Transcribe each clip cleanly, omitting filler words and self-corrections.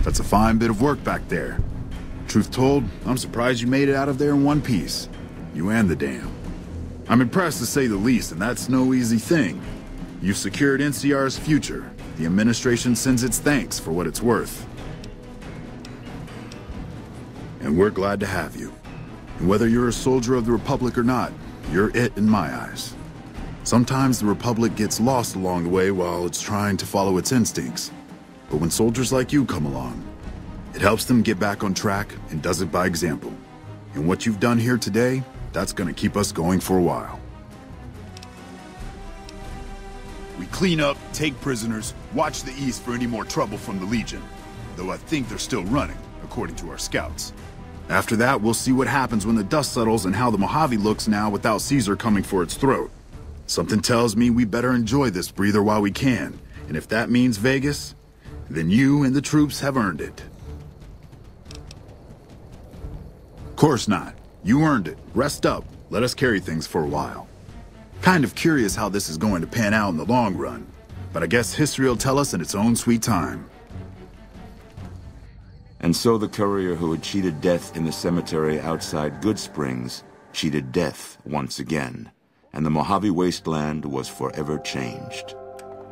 That's a fine bit of work back there. Truth told, I'm surprised you made it out of there in one piece. You and the dam. I'm impressed to say the least, and that's no easy thing. You've secured NCR's future. The administration sends its thanks for what it's worth. And we're glad to have you. And whether you're a soldier of the Republic or not, you're it in my eyes. Sometimes the Republic gets lost along the way while it's trying to follow its instincts. But when soldiers like you come along, it helps them get back on track and does it by example. And what you've done here today, that's gonna keep us going for a while. We clean up, take prisoners, watch the east for any more trouble from the Legion. Though I think they're still running, according to our scouts. After that, we'll see what happens when the dust settles and how the Mojave looks now without Caesar coming for its throat. Something tells me we better enjoy this breather while we can. And if that means Vegas, then you and the troops have earned it. Course not. You earned it. Rest up. Let us carry things for a while. Kind of curious how this is going to pan out in the long run. But I guess history will tell us in its own sweet time. And so the courier who had cheated death in the cemetery outside Good Springs cheated death once again, and the Mojave Wasteland was forever changed.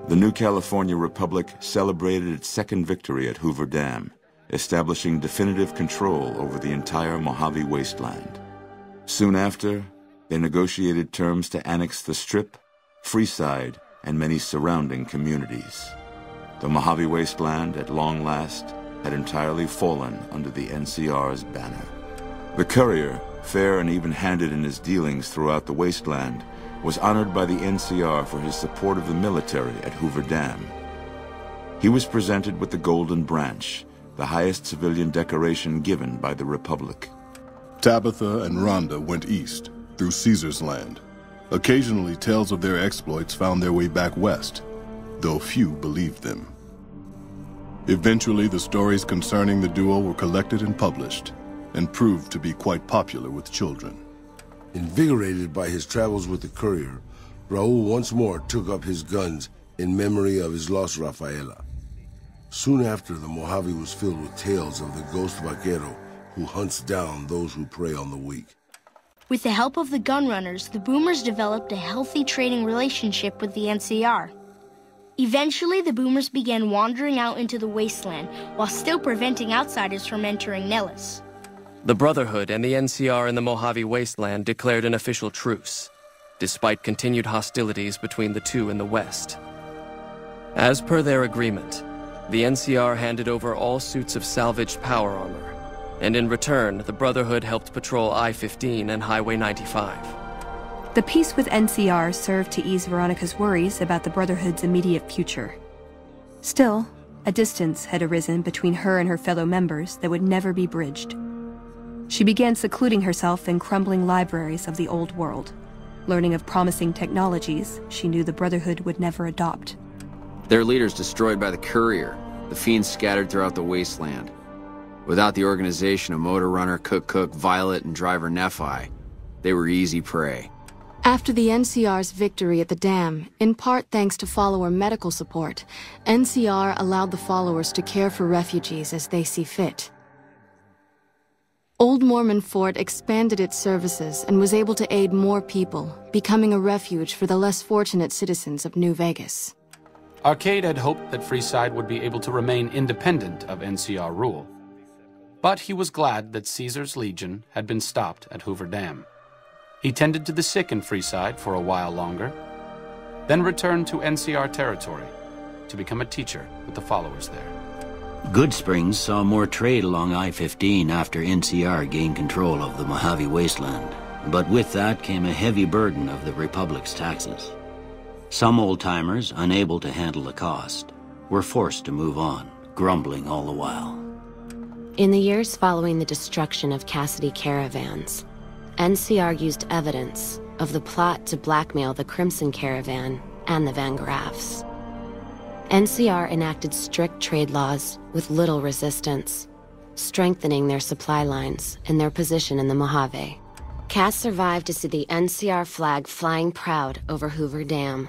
The new California Republic celebrated its second victory at Hoover Dam, establishing definitive control over the entire Mojave Wasteland. Soon after, they negotiated terms to annex the Strip, Freeside, and many surrounding communities. The Mojave Wasteland, at long last, had entirely fallen under the NCR's banner. The courier, fair and even-handed in his dealings throughout the wasteland, was honored by the NCR for his support of the military at Hoover Dam. He was presented with the Golden Branch, the highest civilian decoration given by the Republic. Tabitha and Rhonda went east, through Caesar's land. Occasionally, tales of their exploits found their way back west, though few believed them. Eventually, the stories concerning the duo were collected and published, and proved to be quite popular with children. Invigorated by his travels with the courier, Raul once more took up his guns in memory of his lost Rafaela. Soon after, the Mojave was filled with tales of the ghost vaquero who hunts down those who prey on the weak. With the help of the gunrunners, the Boomers developed a healthy trading relationship with the NCR. Eventually, the Boomers began wandering out into the wasteland while still preventing outsiders from entering Nellis. The Brotherhood and the NCR in the Mojave Wasteland declared an official truce, despite continued hostilities between the two in the west. As per their agreement, the NCR handed over all suits of salvaged power armor, and in return, the Brotherhood helped patrol I-15 and Highway 95. The peace with NCR served to ease Veronica's worries about the Brotherhood's immediate future. Still, a distance had arisen between her and her fellow members that would never be bridged. She began secluding herself in crumbling libraries of the old world, learning of promising technologies she knew the Brotherhood would never adopt. Their leaders destroyed by the courier, the fiends scattered throughout the wasteland. Without the organization of Motor Runner, Cook, Violet, and Driver Nephi, they were easy prey. After the NCR's victory at the dam, in part thanks to follower medical support, NCR allowed the followers to care for refugees as they see fit. Old Mormon Fort expanded its services and was able to aid more people, becoming a refuge for the less fortunate citizens of New Vegas. Arcade had hoped that Freeside would be able to remain independent of NCR rule. But he was glad that Caesar's Legion had been stopped at Hoover Dam. He tended to the sick in Freeside for a while longer, then returned to NCR territory to become a teacher with the followers there. Good Springs saw more trade along I-15 after NCR gained control of the Mojave Wasteland, but with that came a heavy burden of the Republic's taxes. Some old-timers, unable to handle the cost, were forced to move on, grumbling all the while. In the years following the destruction of Cassidy caravans, NCR used evidence of the plot to blackmail the Crimson Caravan and the Van Graffs. NCR enacted strict trade laws with little resistance, strengthening their supply lines and their position in the Mojave. Cass survived to see the NCR flag flying proud over Hoover Dam,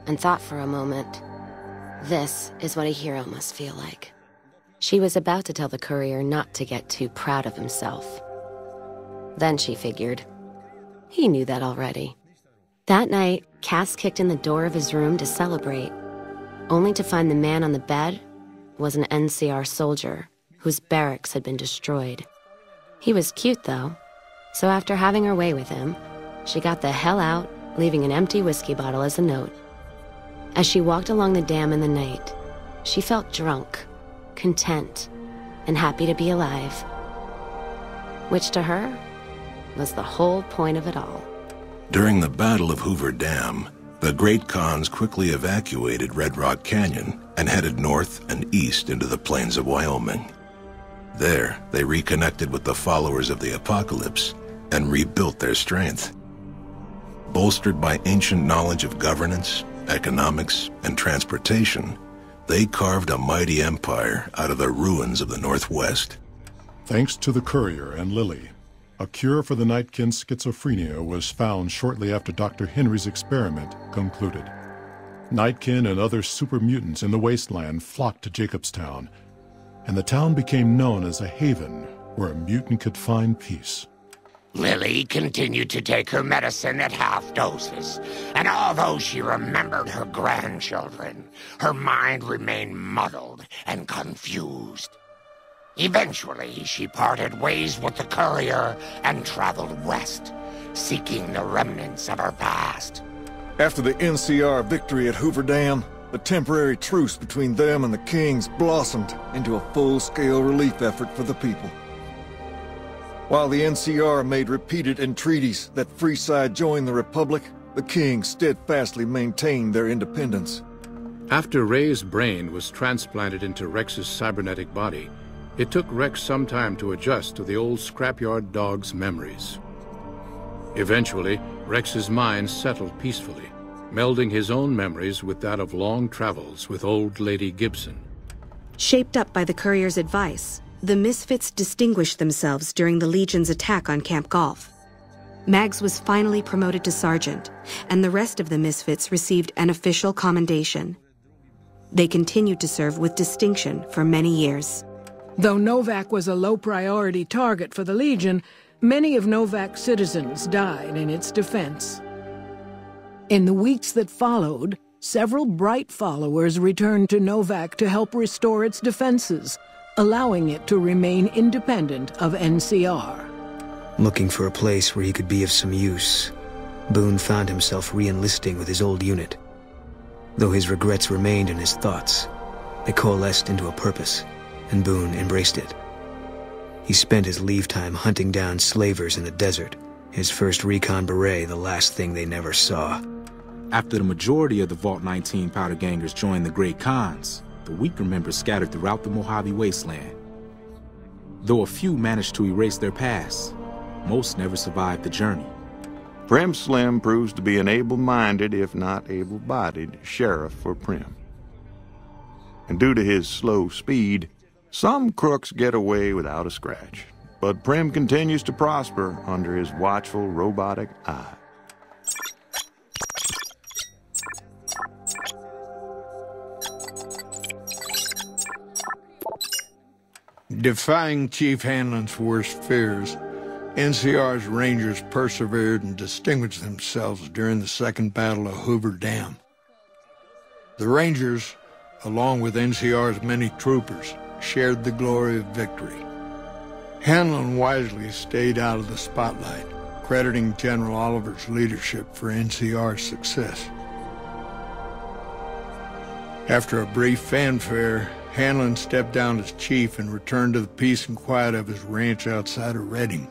and thought for a moment, this is what a hero must feel like. She was about to tell the courier not to get too proud of himself. Then she figured, he knew that already. That night, Cass kicked in the door of his room to celebrate, only to find the man on the bed was an NCR soldier whose barracks had been destroyed. He was cute, though, so after having her way with him, she got the hell out, leaving an empty whiskey bottle as a note. As she walked along the dam in the night, she felt drunk, content, and happy to be alive. Which to her was the whole point of it all. During the Battle of Hoover Dam, the Great Khans quickly evacuated Red Rock Canyon and headed north and east into the plains of Wyoming. There, they reconnected with the followers of the Apocalypse and rebuilt their strength. Bolstered by ancient knowledge of governance, economics, and transportation, they carved a mighty empire out of the ruins of the Northwest. Thanks to the courier and Lily, a cure for the Nightkin's schizophrenia was found shortly after Dr. Henry's experiment concluded. Nightkin and other super mutants in the wasteland flocked to Jacobstown, and the town became known as a haven where a mutant could find peace. Lily continued to take her medicine at half doses, and although she remembered her grandchildren, her mind remained muddled and confused. Eventually, she parted ways with the courier and traveled west, seeking the remnants of her past. After the NCR victory at Hoover Dam, the temporary truce between them and the Kings blossomed into a full-scale relief effort for the people. While the NCR made repeated entreaties that Freeside join the Republic, the Kings steadfastly maintained their independence. After Ray's brain was transplanted into Rex's cybernetic body, it took Rex some time to adjust to the old scrapyard dog's memories. Eventually, Rex's mind settled peacefully, melding his own memories with that of long travels with old Lady Gibson. Shaped up by the courier's advice, the Misfits distinguished themselves during the Legion's attack on Camp Golf. Mags was finally promoted to sergeant, and the rest of the Misfits received an official commendation. They continued to serve with distinction for many years. Though Novak was a low-priority target for the Legion, many of Novak's citizens died in its defense. In the weeks that followed, several bright followers returned to Novak to help restore its defenses, allowing it to remain independent of NCR. Looking for a place where he could be of some use, Boone found himself re-enlisting with his old unit. Though his regrets remained in his thoughts, they coalesced into a purpose, and Boone embraced it. He spent his leave time hunting down slavers in the desert, his first recon beret the last thing they never saw. After the majority of the Vault 19 powder gangers joined the Great Khans, the weaker members scattered throughout the Mojave Wasteland. Though a few managed to erase their past, most never survived the journey. Prim Slim proves to be an able-minded, if not able-bodied, sheriff for Prim. And due to his slow speed, some crooks get away without a scratch. But Prim continues to prosper under his watchful, robotic eye. Defying Chief Hanlon's worst fears, NCR's Rangers persevered and distinguished themselves during the Second Battle of Hoover Dam. The Rangers, along with NCR's many troopers, shared the glory of victory. Hanlon wisely stayed out of the spotlight, crediting General Oliver's leadership for NCR's success. After a brief fanfare, Hanlon stepped down as chief and returned to the peace and quiet of his ranch outside of Redding.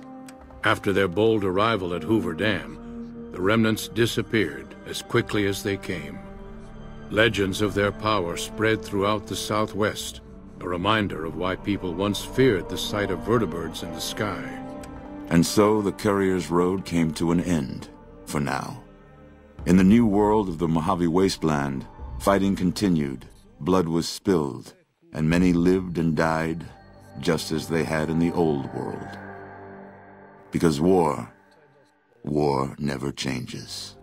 After their bold arrival at Hoover Dam, the remnants disappeared as quickly as they came. Legends of their power spread throughout the Southwest, a reminder of why people once feared the sight of vertibirds in the sky. And so the Courier's Road came to an end, for now. In the new world of the Mojave Wasteland, fighting continued, blood was spilled, and many lived and died just as they had in the old world. Because war never changes.